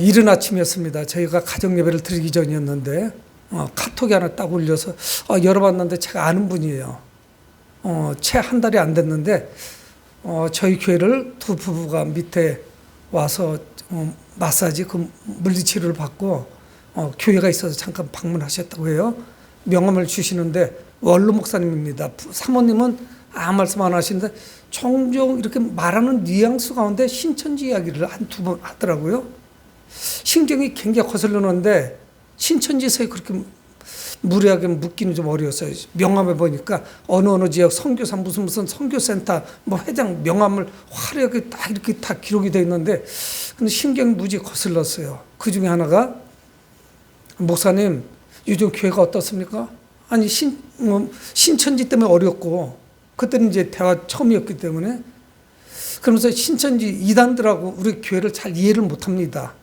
이른 아침이었습니다. 저희가 가정 예배를 드리기 전이었는데 카톡이 하나 딱 올려서 열어봤는데 제가 아는 분이에요. 채 한 달이 안 됐는데 저희 교회를 두 부부가 밑에 와서 마사지 그 물리치료를 받고 교회가 있어서 잠깐 방문하셨다고 해요. 명함을 주시는데 원로 목사님입니다. 사모님은 아무 말씀 안 하시는데 종종 이렇게 말하는 뉘앙스 가운데 신천지 이야기를 한 두 번 하더라고요. 신경이 굉장히 거슬리는데 신천지서에 그렇게 무리하게 묻기는 좀 어려웠어요. 명함에 보니까 어느 지역 선교사 무슨 선교센터 회장 명함을 화려하게 다 이렇게 다 기록이 되어 있는데 근데 신경이 무지 거슬렀어요. 그 중에 하나가 목사님 요즘 교회가 어떻습니까? 아니 신천지 때문에 어렵고 그때는 이제 대화 처음이었기 때문에 그러면서 신천지 이단들하고 우리 교회를 잘 이해를 못합니다.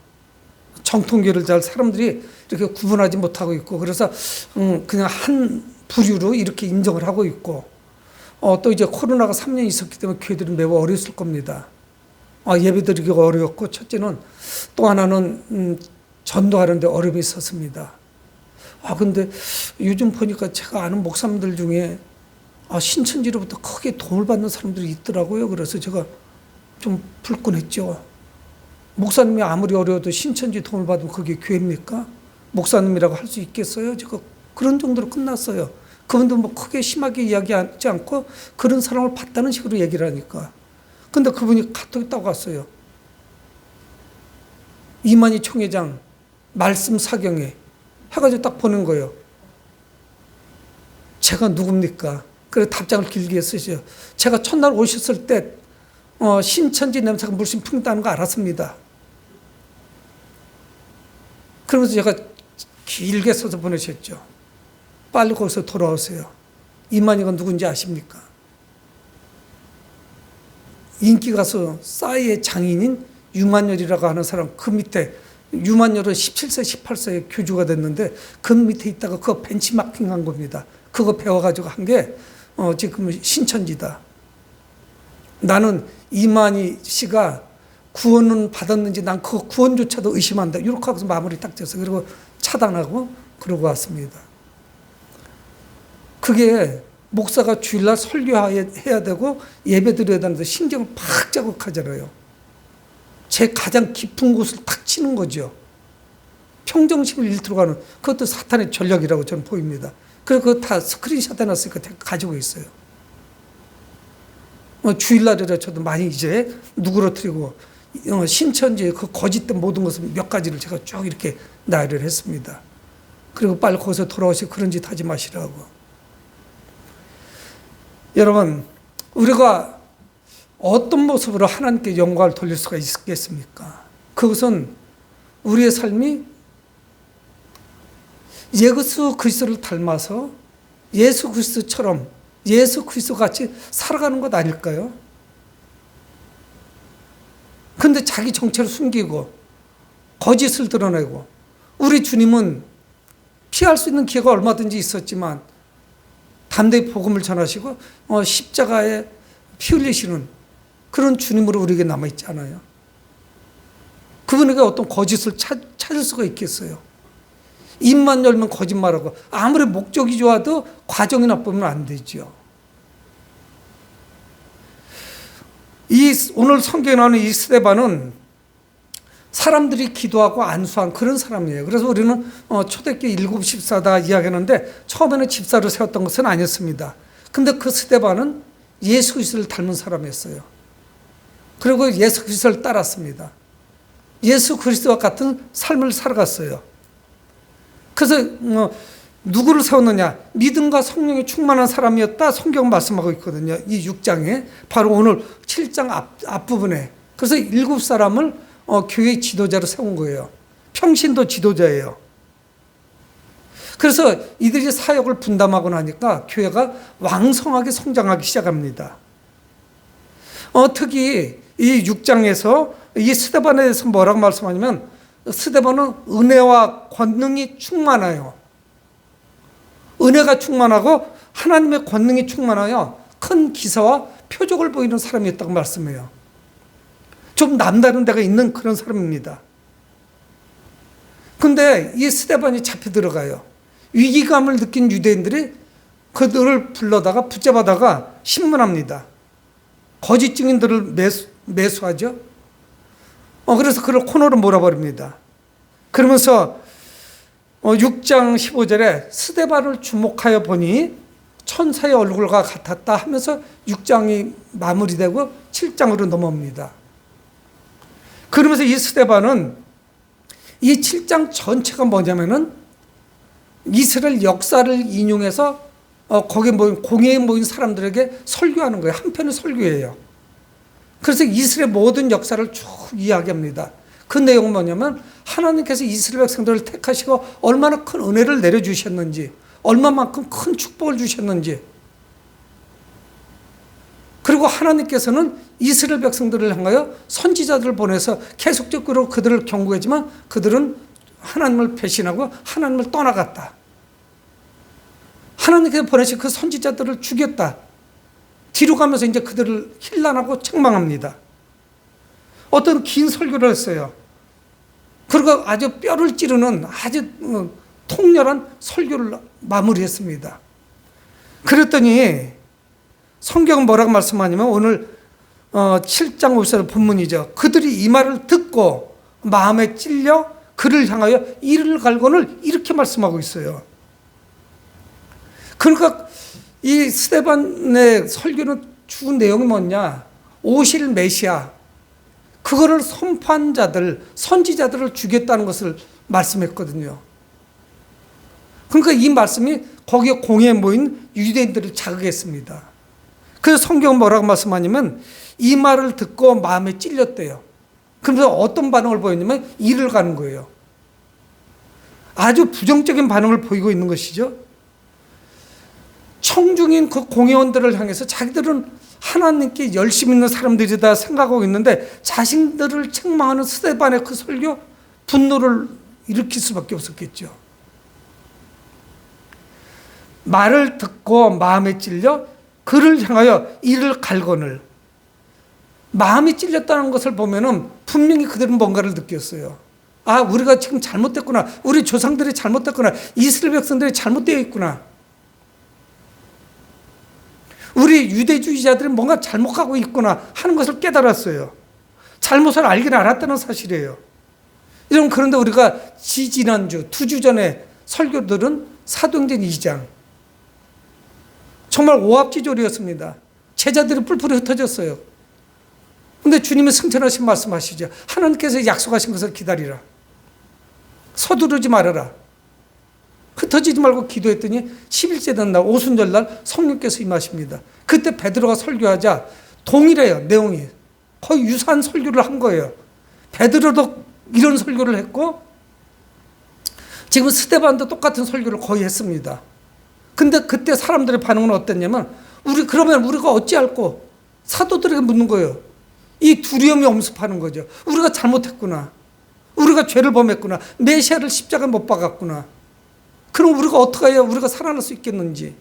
정통교를 잘 사람들이 이렇게 구분하지 못하고 있고 그래서 그냥 한 부류로 이렇게 인정을 하고 있고 또 이제 코로나가 3년 있었기 때문에 교회들은 매우 어려웠을 겁니다. 예배드리기가 어려웠고 첫째는 또 하나는 전도하는데 어려움이 있었습니다. 근데 요즘 보니까 제가 아는 목사님들 중에 신천지로부터 크게 도움을 받는 사람들이 있더라고요. 그래서 제가 좀 불끈했죠. 목사님이 아무리 어려워도 신천지 도움을 받으면 그게 교회입니까? 목사님이라고 할 수 있겠어요? 제가 그런 정도로 끝났어요. 그분도 크게 심하게 이야기하지 않고 그런 사람을 봤다는 식으로 얘기를 하니까. 근데 그분이 카톡이 딱 왔어요. 이만희 총회장 말씀 사경에 해가지고 딱 보낸 거예요. 제가 누굽니까? 그래서 답장을 길게 쓰셔요. 제가 첫날 오셨을 때 신천지 냄새가 물씬 풍긴다는 거 알았습니다. 그러면서 제가 길게 써서 보내셨죠. 빨리 거기서 돌아오세요. 이만희가 누군지 아십니까? 인기 가수 싸이의 장인인 유만열이라고 하는 사람 그 밑에 유만열은 17세 18세에 교주가 됐는데 그 밑에 있다가 그거 벤치마킹 한 겁니다. 그거 배워가지고 한 게 지금 신천지다. 나는 이만희 씨가 구원은 받았는지 난 그 구원조차도 의심한다. 이렇게 하고서 마무리 딱 졌어요. 그리고 차단하고 그러고 왔습니다. 그게 목사가 주일날 설교해야 되고 예배 드려야 되는데 신경을 팍 자극하잖아요. 제 가장 깊은 곳을 탁 치는 거죠. 평정심을 잃도록 하는 그것도 사탄의 전략이라고 저는 보입니다. 그래서 그거 다 스크린샷 해놨으니까 가지고 있어요. 주일날이라 저도 많이 이제 누그러뜨리고 신천지의 그 거짓된 모든 것을 몇 가지를 제가 쭉 이렇게 나열을 했습니다. 그리고 빨리 거기서 돌아오시고 그런 짓 하지 마시라고. 여러분, 우리가 어떤 모습으로 하나님께 영광을 돌릴 수가 있겠습니까? 그것은 우리의 삶이 예수 그리스도를 닮아서 예수 그리스도처럼 예수 그리스도 같이 살아가는 것 아닐까요? 근데 자기 정체를 숨기고 거짓을 드러내고 우리 주님은 피할 수 있는 기회가 얼마든지 있었지만 담대히 복음을 전하시고 십자가에 피 흘리시는 그런 주님으로 우리에게 남아있지 않아요. 그분에게 어떤 거짓을 찾을 수가 있겠어요. 입만 열면 거짓말하고 아무리 목적이 좋아도 과정이 나쁘면 안 되죠. 오늘 성경에 나오는 이 스데반은 사람들이 기도하고 안수한 그런 사람이에요. 그래서 우리는 초대교회 일곱 집사다 이야기하는데 처음에는 집사로 세웠던 것은 아니었습니다. 근데 그 스데반은 예수 그리스도를 닮은 사람이었어요. 그리고 예수 그리스도를 따랐습니다. 예수 그리스도와 같은 삶을 살아갔어요. 그래서 누구를 세웠느냐? 믿음과 성령이 충만한 사람이었다. 성경 말씀하고 있거든요. 이 6장에 바로 오늘 7장 앞부분에. 그래서 7사람을 교회의 지도자로 세운 거예요. 평신도 지도자예요. 그래서 이들이 사역을 분담하고 나니까 교회가 왕성하게 성장하기 시작합니다. 특히 이 6장에서 이 스데반에 대해서 뭐라고 말씀하냐면 스데반은 은혜와 권능이 충만해요. 은혜가 충만하고 하나님의 권능이 충만하여 큰 기사와 표적을 보이는 사람이었다고 말씀해요. 좀 남다른 데가 있는 그런 사람입니다. 근데 이 스데반이 잡혀 들어가요. 위기감을 느낀 유대인들이 그들을 불러다가 붙잡아다가 신문합니다. 거짓 증인들을 매수하죠. 그래서 그를 코너로 몰아버립니다. 그러면서 6장 15절에 스데반을 주목하여 보니 천사의 얼굴과 같았다 하면서 6장이 마무리되고 7장으로 넘어옵니다. 그러면서 이 스데반은 이 7장 전체가 뭐냐면은 이스라엘 역사를 인용해서 거기에 모인 공회에 모인 사람들에게 설교하는 거예요. 한편의 설교예요. 그래서 이스라엘 모든 역사를 쭉 이야기합니다. 그 내용은 뭐냐면 하나님께서 이스라엘 백성들을 택하시고 얼마나 큰 은혜를 내려주셨는지, 얼마만큼 큰 축복을 주셨는지, 그리고 하나님께서는 이스라엘 백성들을 향하여 선지자들을 보내서 계속적으로 그들을 경고했지만 그들은 하나님을 배신하고 하나님을 떠나갔다. 하나님께서 보내신 그 선지자들을 죽였다. 뒤로 가면서 이제 그들을 힐난하고 책망합니다. 어떤 긴 설교를 했어요. 그리고 아주 뼈를 찌르는 아주 통렬한 설교를 마무리했습니다. 그랬더니 성경은 뭐라고 말씀하냐면 오늘 7장 5절 본문이죠. 그들이 이 말을 듣고 마음에 찔려 그를 향하여 이를 갈고는 이렇게 말씀하고 있어요. 그러니까 이 스데반의 설교는 주 내용이 뭐냐? 오실 메시아, 그거를 선포한 자들, 선지자들을 죽였다는 것을 말씀했거든요. 그러니까 이 말씀이 거기에 공회에 모인 유대인들을 자극했습니다. 그래서 성경은 뭐라고 말씀하냐면 이 말을 듣고 마음에 찔렸대요. 그러면서 어떤 반응을 보였냐면 이를 가는 거예요. 아주 부정적인 반응을 보이고 있는 것이죠. 청중인 그 공회원들을 향해서 자기들은 하나님께 열심 있는 사람들이다 생각하고 있는데 자신들을 책망하는 스데반의 그 설교, 분노를 일으킬 수밖에 없었겠죠. 말을 듣고 마음에 찔려 그를 향하여 이를 갈거늘. 마음이 찔렸다는 것을 보면은 분명히 그들은 뭔가를 느꼈어요. 아, 우리가 지금 잘못됐구나. 우리 조상들이 잘못됐구나. 이스라엘 백성들이 잘못되어 있구나. 우리 유대주의자들이 뭔가 잘못하고 있구나 하는 것을 깨달았어요. 잘못을 알긴 알았다는 사실이에요. 여러분, 그런데 우리가 지지난주, 2주 전에 설교들은 사도행전 2장. 정말 오합지졸이었습니다. 제자들이 뿔뿔이 흩어졌어요. 근데 주님이 승천하신 말씀하시죠. 하나님께서 약속하신 것을 기다리라. 서두르지 말아라. 흩어지지 말고 기도했더니 10일째 된 날 오순절 날 성령께서 임하십니다. 그때 베드로가 설교하자 동일해요. 내용이. 거의 유사한 설교를 한 거예요. 베드로도 이런 설교를 했고 지금 스데반도 똑같은 설교를 거의 했습니다. 근데 그때 사람들의 반응은 어땠냐면 그러면 우리가 어찌할꼬? 사도들에게 묻는 거예요. 이 두려움이 엄습하는 거죠. 우리가 잘못했구나. 우리가 죄를 범했구나. 메시아를 십자가에 못 박았구나. 그럼 우리가 어떻게 해야 우리가 살아날 수 있겠는지,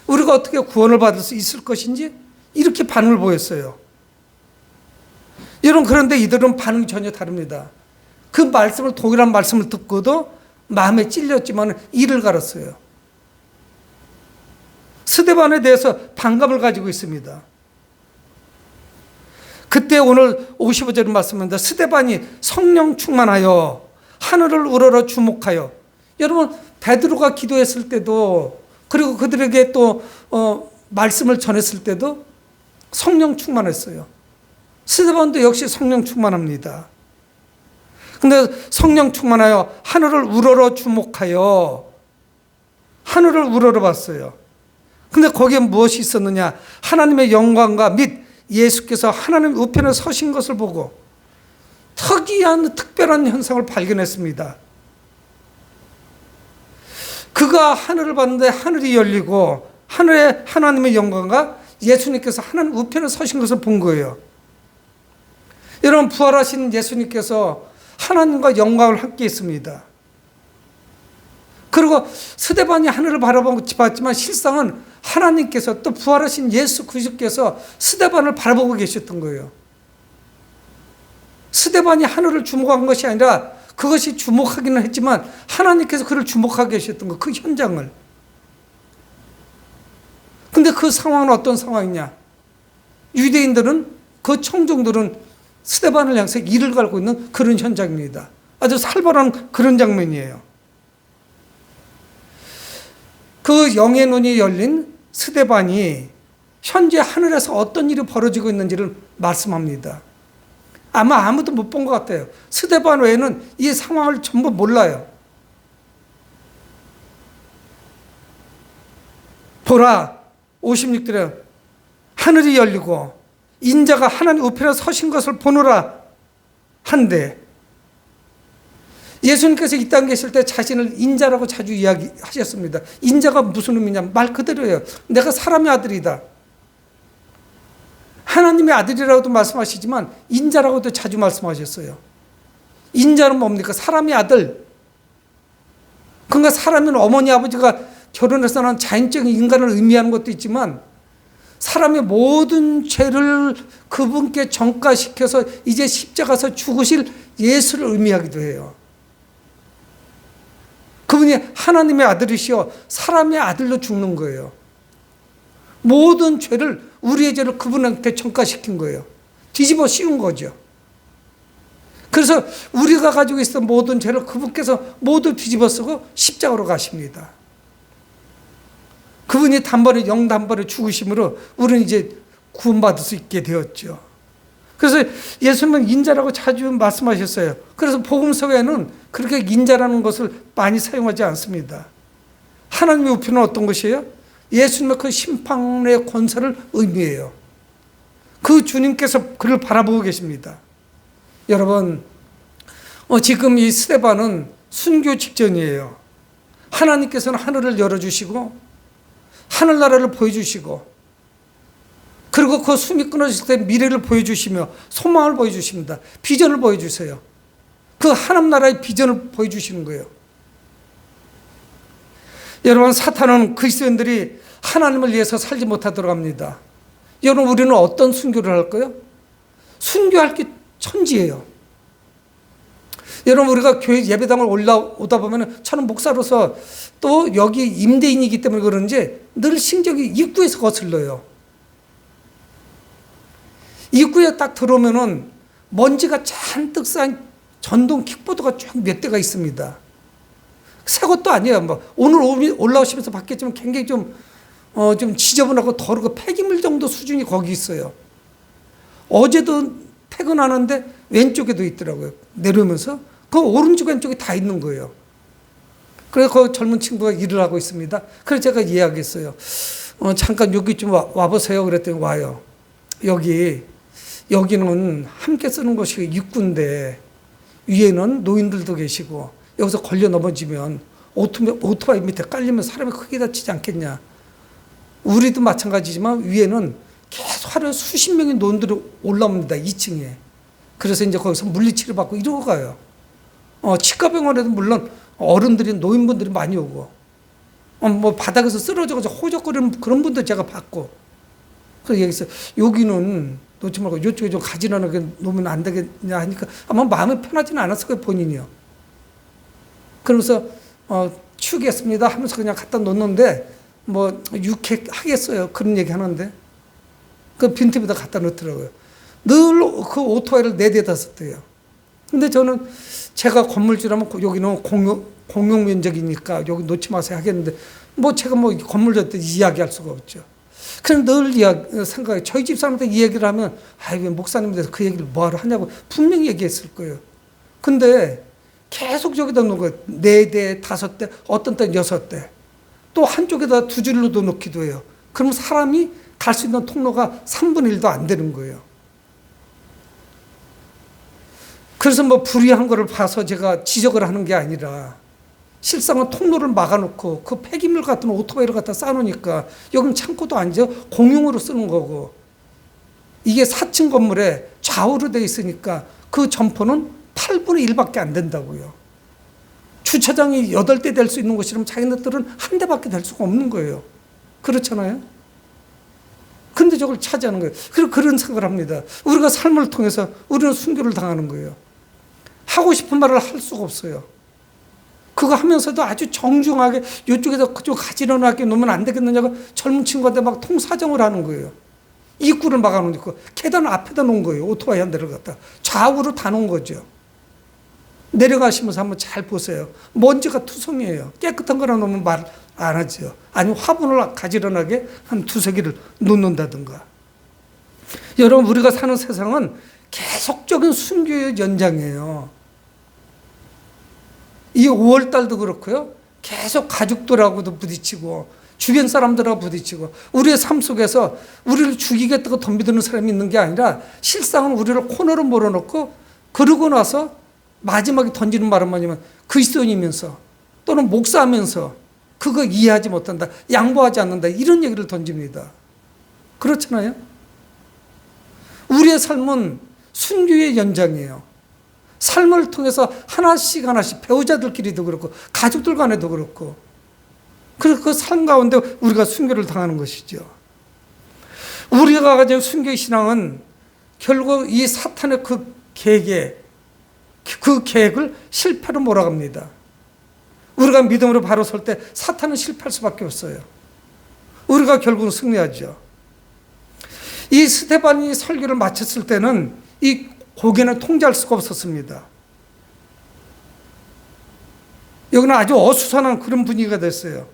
우리가 어떻게 구원을 받을 수 있을 것인지, 이렇게 반응을 보였어요. 여러분, 그런데 이들은 반응이 전혀 다릅니다. 그 말씀을, 동일한 말씀을 듣고도 마음에 찔렸지만 이를 갈았어요. 스데반에 대해서 반감을 가지고 있습니다. 그때 오늘 55절 말씀입니다. 스데반이 성령 충만하여 하늘을 우러러 주목하여. 여러분, 베드로가 기도했을 때도, 그리고 그들에게 또 말씀을 전했을 때도 성령 충만했어요. 스데반도 역시 성령 충만합니다. 근데 성령 충만하여 하늘을 우러러 주목하여 하늘을 우러러 봤어요. 근데 거기에 무엇이 있었느냐? 하나님의 영광과 및 예수께서 하나님 우편에 서신 것을 보고 특별한 현상을 발견했습니다. 그가 하늘을 봤는데 하늘이 열리고 하늘에 하나님의 영광과 예수님께서 하나님 우편에 서신 것을 본 거예요. 여러분, 부활하신 예수님께서 하나님과 영광을 함께 했습니다. 그리고 스데반이 하늘을 바라봤지만 실상은 하나님께서 또 부활하신 예수 그리스도께서 스데반을 바라보고 계셨던 거예요. 스데반이 하늘을 주목한 것이 아니라 그것이 주목하기는 했지만 하나님께서 그를 주목하게 하셨던 거, 그 현장을. 근데 그 상황은 어떤 상황이냐? 유대인들은, 그 청중들은 스데반을 향해서 이를 갈고 있는 그런 현장입니다. 아주 살벌한 그런 장면이에요. 그 영의 눈이 열린 스데반이 현재 하늘에서 어떤 일이 벌어지고 있는지를 말씀합니다. 아마 아무도 못 본 것 같아요. 스데반 외에는 이 상황을 전부 몰라요. 보라, 56절에 하늘이 열리고 인자가 하나님 우편에 서신 것을 보노라 한데, 예수님께서 이 땅에 계실 때 자신을 인자라고 자주 이야기하셨습니다. 인자가 무슨 의미냐? 말 그대로예요. 내가 사람의 아들이다. 하나님의 아들이라고도 말씀하시지만 인자라고도 자주 말씀하셨어요. 인자는 뭡니까? 사람의 아들. 그러니까 사람은 어머니 아버지가 결혼해서 난 자연적인 인간을 의미하는 것도 있지만, 사람의 모든 죄를 그분께 전가시켜서 이제 십자가에서 죽으실 예수를 의미하기도 해요. 그분이 하나님의 아들이시여 사람의 아들로 죽는 거예요. 모든 죄를, 우리의 죄를 그분한테 전가시킨 거예요. 뒤집어 씌운 거죠. 그래서 우리가 가지고 있었던 모든 죄를 그분께서 모두 뒤집어 쓰고 십자가로 가십니다. 그분이 단번에, 영단번에 죽으심으로 우리는 이제 구원받을 수 있게 되었죠. 그래서 예수님은 인자라고 자주 말씀하셨어요. 그래서 복음서에는 그렇게 인자라는 것을 많이 사용하지 않습니다. 하나님의 우편은 어떤 것이에요? 예수님의 그 심판의 권세를 의미해요. 그 주님께서 그를 바라보고 계십니다. 여러분, 지금 이 스데반은 순교 직전이에요. 하나님께서는 하늘을 열어주시고 하늘나라를 보여주시고, 그리고 그 숨이 끊어질 때 미래를 보여주시며 소망을 보여주십니다. 비전을 보여주세요. 그 하나님나라의 비전을 보여주시는 거예요. 여러분, 사탄은 그리스도인들이 하나님을 위해서 살지 못하도록 합니다. 여러분, 우리는 어떤 순교를 할까요? 순교할 게 천지예요. 여러분, 우리가 교회 예배당을 올라오다 보면, 저는 목사로서 또 여기 임대인이기 때문에 그런지 늘 신경이 입구에서 거슬러요. 입구에 딱 들어오면은 먼지가 잔뜩 쌓인 전동 킥보드가 쭉 몇 대가 있습니다. 새 것도 아니에요. 뭐 오늘 올라오시면서 봤겠지만 굉장히 좀 지저분하고 더러고 폐기물 정도 수준이 거기 있어요. 어제도 퇴근하는데 왼쪽에도 있더라고요. 내려오면서 그 오른쪽 왼쪽에 다 있는 거예요. 그래서 그 젊은 친구가 일을 하고 있습니다. 그래서 제가 이야기했어요. 잠깐 여기 좀 와보세요. 그랬더니 와요. 여기는 함께 쓰는 곳이 입구인데 위에는 노인들도 계시고, 여기서 걸려 넘어지면 오토바이 밑에 깔리면 사람이 크게 다치지 않겠냐. 우리도 마찬가지지만 위에는 계속 하루에 수십 명의 노인들이 올라옵니다. 2층에. 그래서 이제 거기서 물리치료 받고 이러고 가요. 치과병원에도 물론 어른들이, 노인분들이 많이 오고, 뭐 바닥에서 쓰러져가지고 호적거리는 그런 분도 제가 봤고. 그래서 얘기했어요. 여기는 놓지 말고 이쪽에 좀 가지런하게 놓으면 안 되겠냐 하니까 아마 마음이 편하지는 않았을 거예요, 본인이요. 그러면서 치우겠습니다 하면서 그냥 갖다 놓는데, 뭐 유쾌하겠어요. 그런 얘기 하는데 그 빈틈에다 갖다 놓더라고요. 늘 그 오토바이를 4대 5대요. 근데 저는 제가 건물주라면 여기는 공용 면적이니까 여기 놓지 마세요 하겠는데, 뭐 제가 뭐 건물주한테 이야기할 수가 없죠. 그냥 늘 생각해. 저희 집 사람한테 이 얘기를 하면, 왜 목사님에 대해서 그 얘기를 뭐하러 하냐고 분명히 얘기했을 거예요. 근데 계속 저기다 놓은 거예요. 4대, 5대, 어떤 때는 6대. 또 한쪽에다 2줄로도 놓기도 해요. 그럼 사람이 갈 수 있는 통로가 3분의 1도 안 되는 거예요. 그래서 뭐 불의한 거를 봐서 제가 지적을 하는 게 아니라, 실상은 통로를 막아놓고 그 폐기물 같은 오토바이를 갖다 쌓아놓으니까 여기는 창고도 아니죠. 공용으로 쓰는 거고, 이게 4층 건물에 좌우로 되어 있으니까 그 점포는 8분의 1밖에 안 된다고요. 주차장이 8대 될 수 있는 곳이라면 자기네들은 한 대밖에 될 수가 없는 거예요. 그렇잖아요. 근데 저걸 차지하는 거예요. 그리고 그런 생각을 합니다. 우리가 삶을 통해서 우리는 순교를 당하는 거예요. 하고 싶은 말을 할 수가 없어요. 그거 하면서도 아주 정중하게 이쪽에서 그쪽 가지런하게 놓으면 안 되겠느냐고 젊은 친구한테 막 통사정을 하는 거예요. 입구를 막아놓고 계단 앞에다 놓은 거예요. 오토바이 한 대를 갖다 좌우로 다 놓은 거죠. 내려가시면서 한번 잘 보세요. 먼지가 투성이에요. 깨끗한 거나 놓으면 말 안 하죠. 아니면 화분을 가지런하게 한 두세 개를 놓는다든가. 여러분, 우리가 사는 세상은 계속적인 순교의 연장이에요. 이 5월달도 그렇고요. 계속 가족들하고도 부딪히고 주변 사람들하고 부딪히고 우리의 삶 속에서 우리를 죽이겠다고 덤비드는 사람이 있는 게 아니라 실상은 우리를 코너로 몰아넣고 그러고 나서 마지막에 던지는 말은 뭐냐면 그리스도인이면서 또는 목사하면서 그거 이해하지 못한다, 양보하지 않는다, 이런 얘기를 던집니다. 그렇잖아요. 우리의 삶은 순교의 연장이에요. 삶을 통해서 하나씩 하나씩 배우자들끼리도 그렇고 가족들 간에도 그렇고 그래서 그 삶 가운데 우리가 순교를 당하는 것이죠. 우리가 가진 순교의 신앙은 결국 이 사탄의 그 계획을 실패로 몰아갑니다. 우리가 믿음으로 바로 설 때 사탄은 실패할 수밖에 없어요. 우리가 결국은 승리하죠. 이 스데반이 설교를 마쳤을 때는 이 고개는 통제할 수가 없었습니다. 여기는 아주 어수선한 그런 분위기가 됐어요.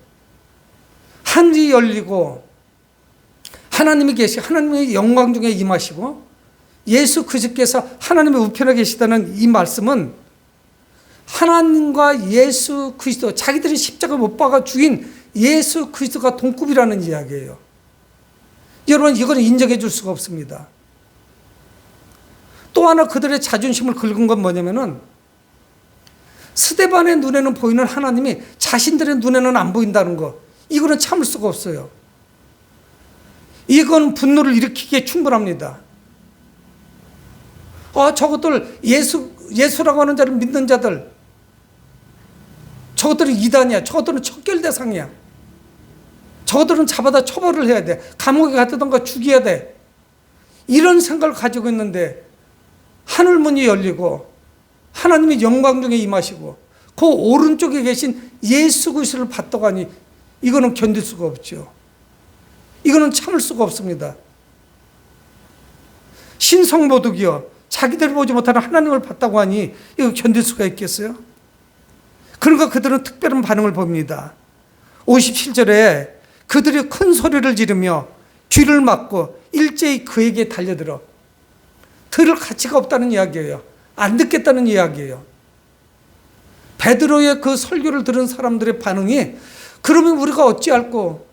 하늘이 열리고 하나님이 하나님의 영광 중에 임하시고 예수 그리스도께서 하나님의 우편에 계시다는 이 말씀은 하나님과 예수 그리스도, 자기들이 십자가 못 박아 죽인 예수 그리스도가 동급이라는 이야기예요. 여러분, 이건 인정해 줄 수가 없습니다. 또 하나 그들의 자존심을 긁은 건 뭐냐면은 스데반의 눈에는 보이는 하나님이 자신들의 눈에는 안 보인다는 거, 이거는 참을 수가 없어요. 이건 분노를 일으키기에 충분합니다. 저것들 예수라고 하는 자를 믿는 자들, 저것들은 이단이야. 저것들은 척결 대상이야. 저것들은 잡아다 처벌을 해야 돼. 감옥에 가두던가 죽여야 돼. 이런 생각을 가지고 있는데 하늘문이 열리고 하나님의 영광 중에 임하시고 그 오른쪽에 계신 예수 그리스도를 봤다고 하니 이거는 견딜 수가 없죠. 이거는 참을 수가 없습니다. 신성모독이요, 자기들 보지 못하는 하나님을 봤다고 하니 이거 견딜 수가 있겠어요? 그러니까 그들은 특별한 반응을 봅니다. 57절에 그들이 큰 소리를 지르며 귀를 막고 일제히 그에게 달려들어. 들을 가치가 없다는 이야기예요. 안 듣겠다는 이야기예요. 베드로의 그 설교를 들은 사람들의 반응이 그러면 우리가 어찌할꼬,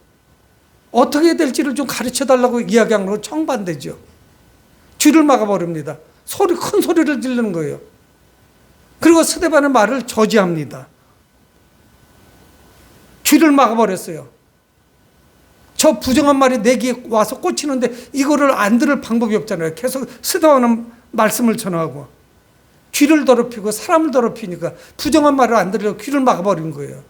어떻게 해야 될지를 좀 가르쳐달라고 이야기한 거로 정반대죠. 귀를 막아버립니다. 큰 소리를 지르는 거예요. 그리고 스데반의 말을 저지합니다. 귀를 막아버렸어요. 저 부정한 말이 내 귀에 와서 꽂히는데 이거를 안 들을 방법이 없잖아요. 계속 스데반은 말씀을 전하고 귀를 더럽히고 사람을 더럽히니까 부정한 말을 안 들으려고 귀를 막아버린 거예요.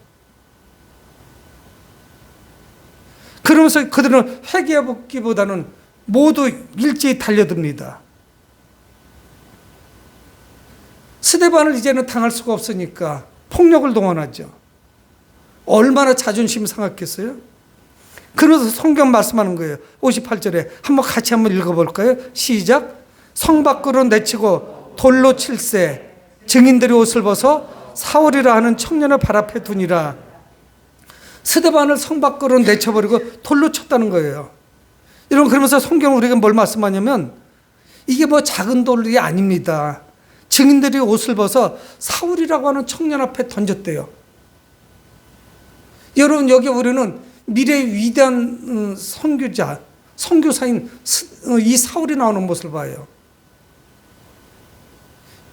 그러면서 그들은 회개하기보다는 모두 일제히 달려듭니다. 스데반을 이제는 당할 수가 없으니까 폭력을 동원하죠. 얼마나 자존심이 상했겠어요? 그래서 성경 말씀하는 거예요. 58절에 같이 한번 읽어볼까요? 시작. 성 밖으로 내치고 돌로 칠세, 증인들이 옷을 벗어 사울이라 하는 청년의 발 앞에 두니라. 스데반을 성 밖으로 내쳐버리고 돌로 쳤다는 거예요. 여러분, 그러면서 성경은 우리에게 뭘 말씀하냐면 이게 뭐 작은 돌이 아닙니다. 증인들이 옷을 벗어 사울이라고 하는 청년 앞에 던졌대요. 여러분, 여기 우리는 미래의 위대한 선교사인 이 사울이 나오는 모습을 봐요.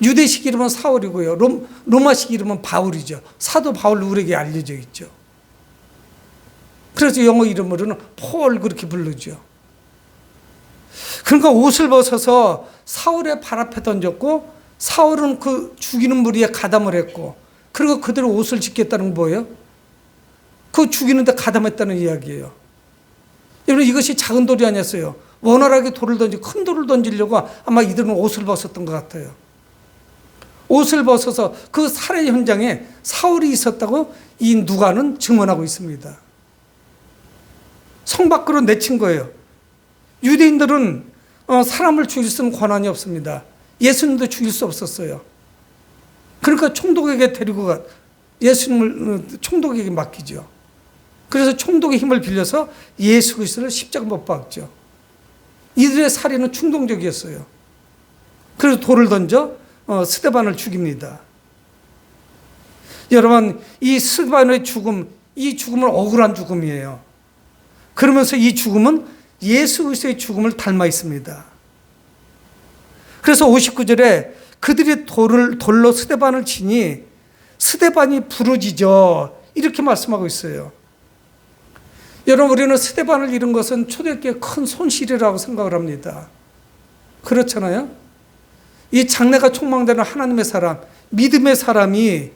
유대식 이름은 사울이고요. 로마식 이름은 바울이죠. 사도 바울, 우리에게 알려져 있죠. 그래서 영어 이름으로는 폴 그렇게 부르죠. 그러니까 옷을 벗어서 사울의 발 앞에 던졌고 사울은 그 죽이는 무리에 가담을 했고 그리고 그대로 옷을 짓겠다는 건 뭐예요? 그 죽이는데 가담했다는 이야기예요. 여러분, 이것이 작은 돌이 아니었어요. 원활하게 돌을 큰 돌을 던지려고 아마 이들은 옷을 벗었던 것 같아요. 옷을 벗어서 그 살해 현장에 사울이 있었다고 이 누가는 증언하고 있습니다. 성 밖으로 내친 거예요. 유대인들은 사람을 죽일 수 있는 권한이 없습니다. 예수님도 죽일 수 없었어요. 그러니까 총독에게 데리고 예수님을 총독에게 맡기죠. 그래서 총독의 힘을 빌려서 예수 그리스도를 십자가 못 박죠. 이들의 살인은 충동적이었어요. 그래서 돌을 던져 스데반을 죽입니다. 여러분, 이 스데반의 죽음, 이 죽음은 억울한 죽음이에요. 그러면서 이 죽음은 예수 그리스도의 죽음을 닮아 있습니다. 그래서 59절에 그들이 돌로 스데반을 치니 스데반이 부러지죠. 이렇게 말씀하고 있어요. 여러분, 우리는 스데반을 잃은 것은 초대교회의 큰 손실이라고 생각을 합니다. 그렇잖아요? 이 장래가 촉망되는 하나님의 사람, 믿음의 사람이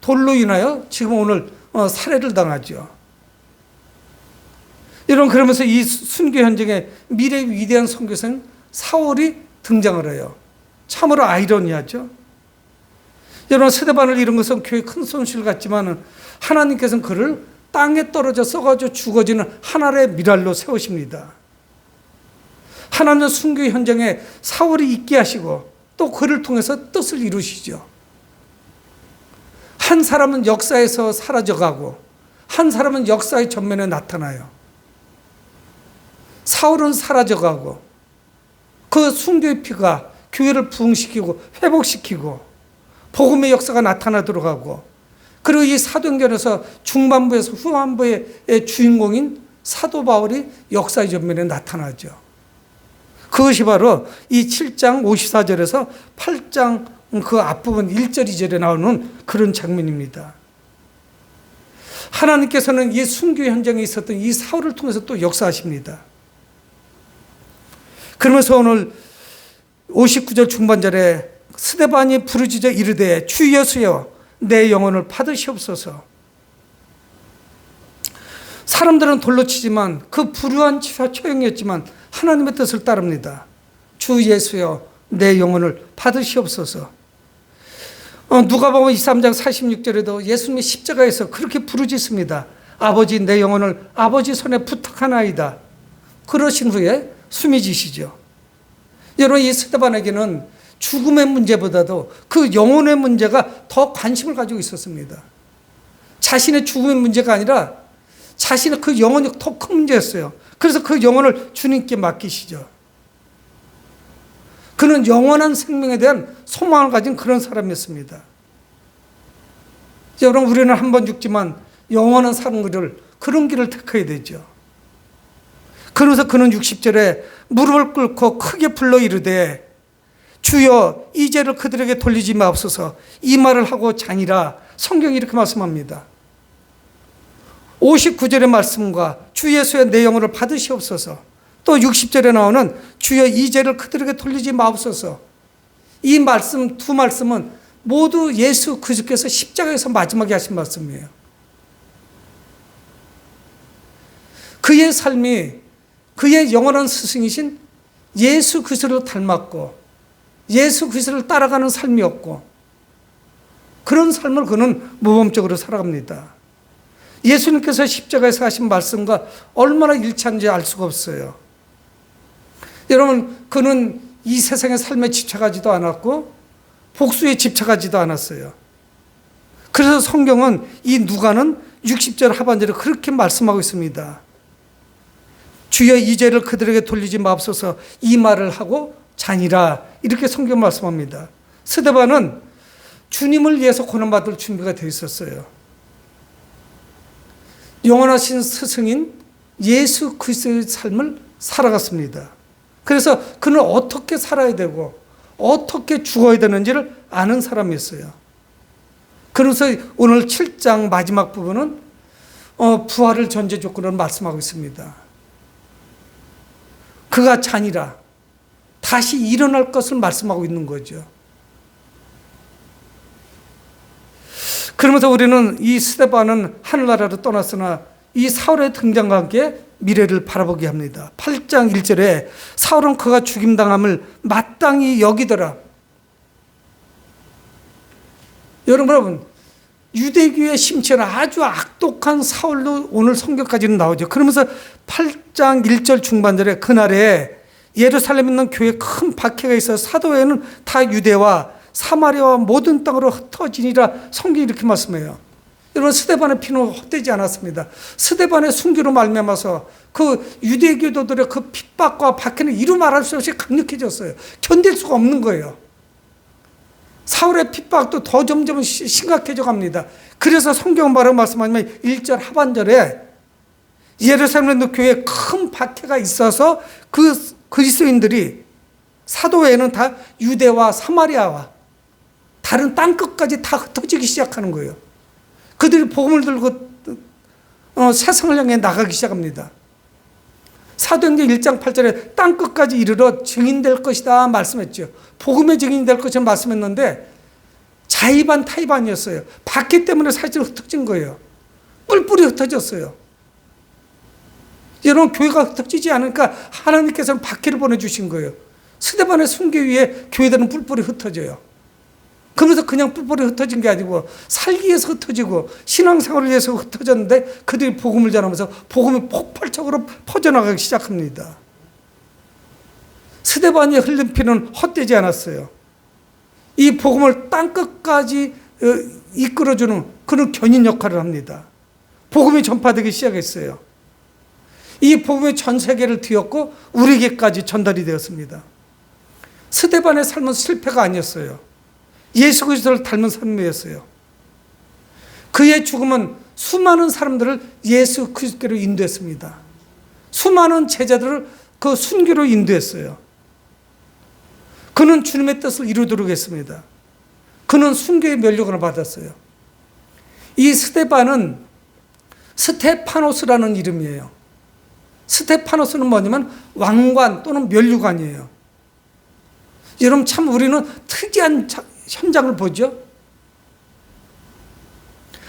돌로 인하여 지금 오늘 살해를 당하죠. 여러분, 그러면서 이 순교 현장에 미래의 위대한 선교생 사울이 등장을 해요. 참으로 아이러니하죠. 여러분, 스데반을 잃은 것은 교회의 큰 손실 같지만 하나님께서는 그를 땅에 떨어져 썩어져 죽어지는 하나의 미랄로 세우십니다. 하나님은 순교 현장에 사울이 있게 하시고 또 그를 통해서 뜻을 이루시죠. 한 사람은 역사에서 사라져가고 한 사람은 역사의 전면에 나타나요. 사울은 사라져가고 그 순교의 피가 교회를 부흥시키고 회복시키고 복음의 역사가 나타나도록 하고, 그리고 이 사도행전에서 중반부에서 후반부의 주인공인 사도 바울이 역사의 전면에 나타나죠. 그것이 바로 이 7장 54절에서 8장 그 앞부분 1절 2절에 나오는 그런 장면입니다. 하나님께서는 이 순교 현장에 있었던 이 사울을 통해서 또 역사하십니다. 그러면서 오늘 59절 중반절에 스데반이 부르짖어 이르되 주 예수여 내 영혼을 받으시옵소서. 사람들은 돌로 치지만 그 불우한 치와 처형이었지만 하나님의 뜻을 따릅니다. 주 예수여 내 영혼을 받으시옵소서. 누가복음 23장 46절에도 예수님이 십자가에서 그렇게 부르짖습니다. 아버지 내 영혼을 아버지 손에 부탁하나이다. 그러신 후에 숨이 지시죠. 여러분, 이 스데반에게는 죽음의 문제보다도 그 영혼의 문제가 더 관심을 가지고 있었습니다. 자신의 죽음의 문제가 아니라 자신의 그 영혼이 더 큰 문제였어요. 그래서 그 영혼을 주님께 맡기시죠. 그는 영원한 생명에 대한 소망을 가진 그런 사람이었습니다. 여러분, 우리는 한 번 죽지만 영원한 사는 그런 길을 택해야 되죠. 그래서 그는 60절에 무릎을 꿇고 크게 불러 이르되 주여 이 죄를 그들에게 돌리지 마옵소서. 이 말을 하고 자니라. 성경이 이렇게 말씀합니다. 59절의 말씀과 주 예수의 내 영혼을 받으시옵소서. 또 60절에 나오는 주여 이 죄를 그들에게 돌리지 마옵소서. 이 말씀, 두 말씀은 모두 예수 그리스도께서 십자가에서 마지막에 하신 말씀이에요. 그의 삶이 그의 영원한 스승이신 예수 그리스도를 닮았고 예수 그리스도를 따라가는 삶이었고, 그런 삶을 그는 모범적으로 살아갑니다. 예수님께서 십자가에서 하신 말씀과 얼마나 일치한지 알 수가 없어요. 여러분, 그는 이 세상의 삶에 집착하지도 않았고 복수에 집착하지도 않았어요. 그래서 성경은 이 누가는 60절 하반절에 그렇게 말씀하고 있습니다. 주여 이 죄를 그들에게 돌리지 마옵소서. 이 말을 하고 자니라. 이렇게 성경 말씀합니다. 스데반은 주님을 위해서 고난받을 준비가 되어 있었어요. 영원하신 스승인 예수 그리스도의 삶을 살아갔습니다. 그래서 그는 어떻게 살아야 되고 어떻게 죽어야 되는지를 아는 사람이었어요. 그래서 오늘 7장 마지막 부분은 부활을 전제 조건으로 말씀하고 있습니다. 그가 자니라. 다시 일어날 것을 말씀하고 있는 거죠. 그러면서 우리는 이 스데반은 하늘나라로 떠났으나 이 사울의 등장과 함께 미래를 바라보게 합니다. 8장 1절에 사울은 그가 죽임당함을 마땅히 여기더라. 여러분, 유대교의 심취는 아주 악독한 사울로 오늘 성경까지는 나오죠. 그러면서 8장 1절 중반절에 그날에 예루살렘에 있는 교회에 큰 박해가 있어 사도회는 다 유대와 사마리아와 모든 땅으로 흩어지니라 성경이 이렇게 말씀해요. 여러분, 스데반의 피는 헛되지 않았습니다. 스데반의 순교로 말미암아서 그 유대교도들의 그 핍박과 박해는 이루 말할 수 없이 강력해졌어요. 견딜 수가 없는 거예요. 사울의 핍박도 더 점점 심각해져 갑니다. 그래서 성경은 바로 말씀하지만 1절 하반절에 예루살렘에 있는 교회에 큰 박해가 있어서 그 그리스도인들이 사도회에는 다 유대와 사마리아와 다른 땅끝까지 다 흩어지기 시작하는 거예요. 그들이 복음을 들고 세상을 향해 나가기 시작합니다. 사도행전 1장 8절에 땅끝까지 이르러 증인될 것이다 말씀했죠. 복음의 증인이 될 것을 말씀했는데 자의반 타의반이었어요. 박해 때문에 사실 흩어진 거예요. 뿔뿔이 흩어졌어요. 여러분, 교회가 흩어지지 않으니까 하나님께서는 박해를 보내주신 거예요. 스데반의 순교 위에 교회들은 뿔뿔이 흩어져요. 그러면서 그냥 뿔뿔이 흩어진 게 아니고 살기 위해서 흩어지고 신앙생활을 위해서 흩어졌는데 그들이 복음을 전하면서 복음이 폭발적으로 퍼져나가기 시작합니다. 스데반이 흘린 피는 헛되지 않았어요. 이 복음을 땅끝까지 이끌어주는 그런 견인 역할을 합니다. 복음이 전파되기 시작했어요. 이 복음이 전 세계를 뒤엎고 우리에게까지 전달이 되었습니다. 스데반의 삶은 실패가 아니었어요. 예수 그리스도를 닮은 삶이었어요. 그의 죽음은 수많은 사람들을 예수 그리스도로 인도했습니다. 수많은 제자들을 그 순교로 인도했어요. 그는 주님의 뜻을 이루도록 했습니다. 그는 순교의 면류관을 받았어요. 이 스데반은 스테파노스라는 이름이에요. 스테파노스는 뭐냐면 왕관 또는 면류관이에요. 여러분, 참 우리는 특이한 현장을 보죠.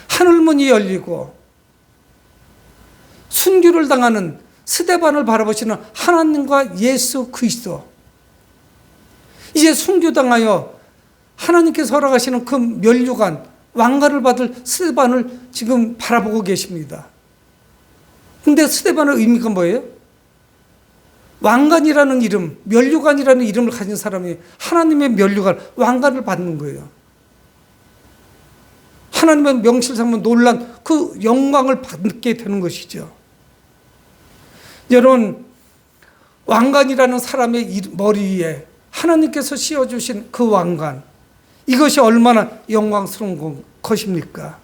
하늘문이 열리고 순교를 당하는 스데반을 바라보시는 하나님과 예수 그리스도, 이제 순교당하여 하나님께서 허락하시는 그 면류관, 왕관을 받을 스데반을 지금 바라보고 계십니다. 근데 스데반의 의미가 뭐예요? 왕관이라는 이름, 면류관이라는 이름을 가진 사람이 하나님의 면류관, 왕관을 받는 거예요. 하나님의 명실상부 놀란 그 영광을 받게 되는 것이죠. 여러분, 왕관이라는 사람의 머리 위에 하나님께서 씌워주신 그 왕관, 이것이 얼마나 영광스러운 것입니까?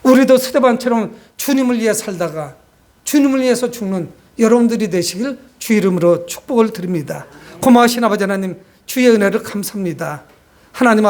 우리도 스데반처럼 주님을 위해 살다가 주님을 위해서 죽는 여러분들이 되시길 주 이름으로 축복을 드립니다. 고마우신 아버지 하나님, 주의 은혜를 감사합니다. 하나님